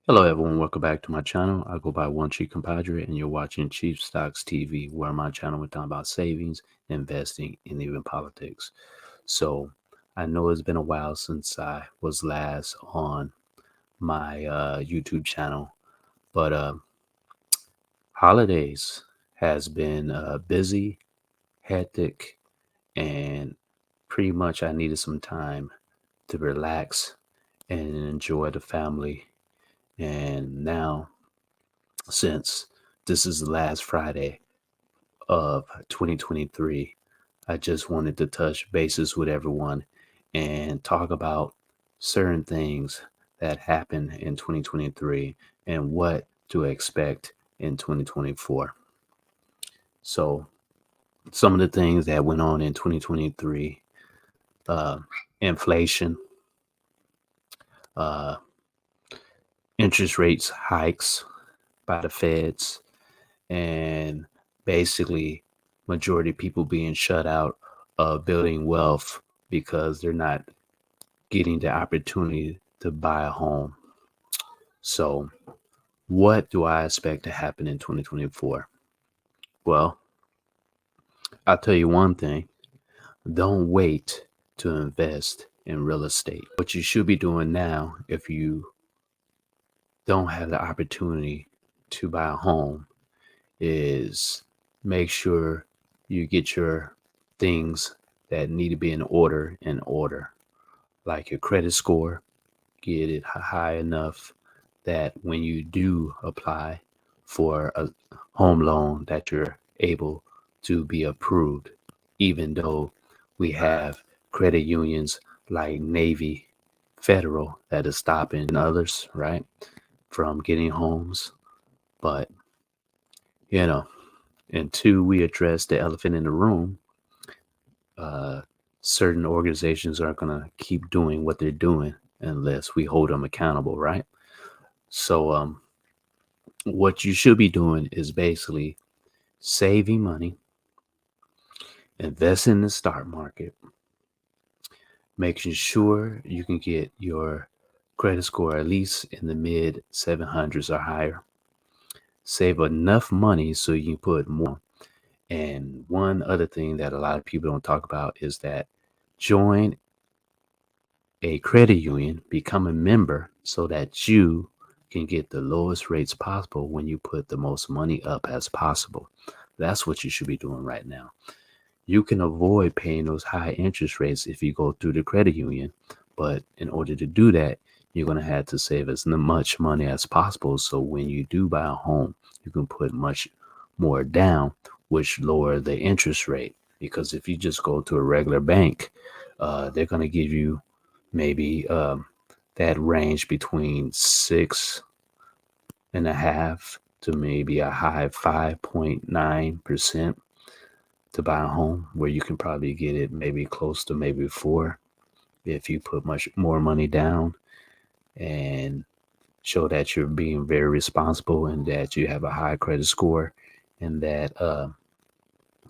Hello everyone, welcome back to my channel. I go by One Cheap Compadre and you're watching Cheap Stocks TV, where my channel we're talking about savings, investing, and even politics. So I know it's been a while since I was last on my YouTube channel, but holidays has been busy, hectic, and pretty much I needed some time to relax and enjoy the family. And now, since this is the last Friday of 2023, I just wanted to touch bases with everyone and talk about certain things that happened in 2023 and what to expect in 2024. So, some of the things that went on in 2023, uh, inflation, uh, interest rates hikes by the feds, and basically majority of people being shut out of building wealth because they're not getting the opportunity to buy a home. So what do I expect to happen in 2024? Well, I'll tell you one thing. Don't wait to invest in real estate. What you should be doing now, if you don't have the opportunity to buy a home, is make sure you get your things that need to be in order, like your credit score, get it high enough that when you do apply for a home loan that you're able to be approved, even though we have credit unions like Navy Federal that is stopping others, right, from getting homes. But, you know, until we address the elephant in the room, uh, certain organizations aren't going to keep doing what they're doing unless we hold them accountable, right? So, what you should be doing is basically saving money, invest in the stock market, making sure you can get your credit score at least in the mid 700s or higher. Save enough money so you can put more. And one other thing that a lot of people don't talk about is that join a credit union, become a member so that you can get the lowest rates possible when you put the most money up as possible. That's what you should be doing right now. You can avoid paying those high interest rates if you go through the credit union. But in order to do that, you're going to have to save as much money as possible. So when you do buy a home, you can put much more down, which lower the interest rate. Because if you just go to a regular bank, they're going to give you maybe that range between 6.5 to maybe a high 5.9% to buy a home, where you can probably get it maybe close to maybe 4 if you put much more money down and show that you're being very responsible and that you have a high credit score and that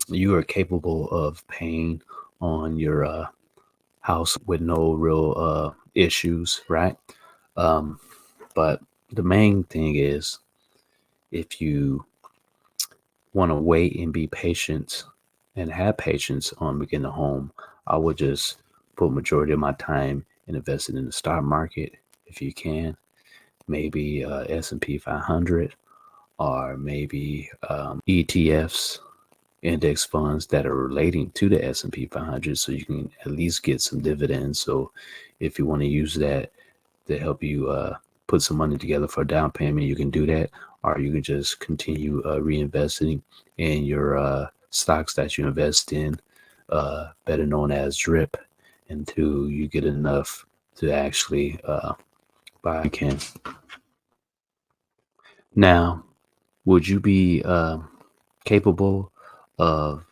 you are capable of paying on your house with no real issues, right? Um, but the main thing is, if you want to wait and be patient and have patience on getting a home, I would just put majority of my time in investing in the stock market if you can. Maybe S&P 500, or maybe ETFs, index funds that are relating to the S&P 500, so you can at least get some dividends. So if you want to use that to help you put some money together for a down payment, you can do that, or you can just continue reinvesting in your stocks that you invest in, better known as drip, until you get enough to actually buy again. Now, would you be capable of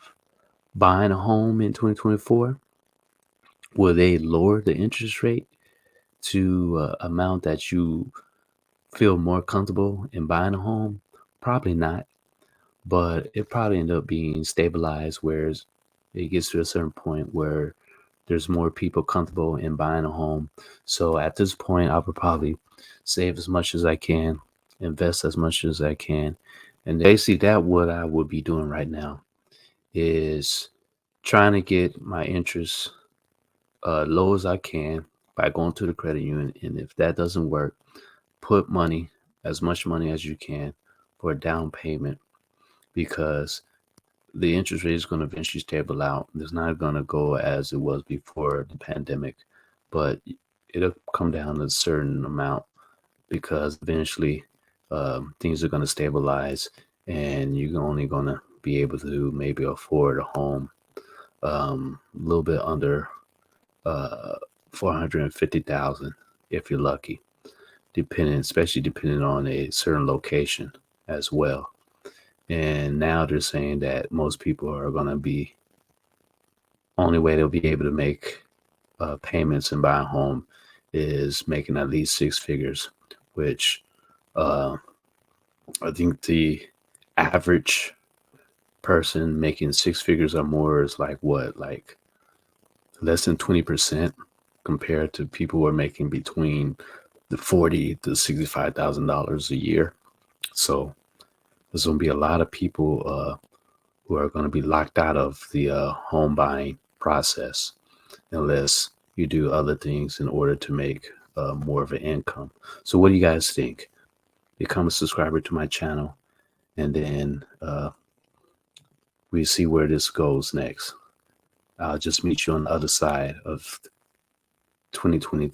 buying a home in 2024? Will they lower the interest rate to amount that you feel more comfortable in buying a home? Probably not, but it probably end up being stabilized, whereas it gets to a certain point where there's more people comfortable in buying a home. So at this point, I would probably save as much as I can, invest as much as I can. And basically that what I would be doing right now is trying to get my interest low as I can by going to the credit union. And if that doesn't work, put money, as much money as you can for a down payment, because the interest rate is going to eventually stable out. It's not going to go as it was before the pandemic, but it'll come down to a certain amount because eventually things are going to stabilize and you're only going to be able to maybe afford a home a little bit under uh, 450,000 if you're lucky, especially depending on a certain location as well. And now they're saying that most people are going to be only way they'll be able to make payments and buy a home is making at least six figures, which uh, I think the average person making six figures or more is like what, like less than 20% compared to people who are making between the $40,000 to $65,000 a year. So there's going to be a lot of people who are going to be locked out of the home buying process unless you do other things in order to make more of an income. So what do you guys think? Become a subscriber to my channel, and then we see where this goes next. I'll just meet you on the other side of 2023.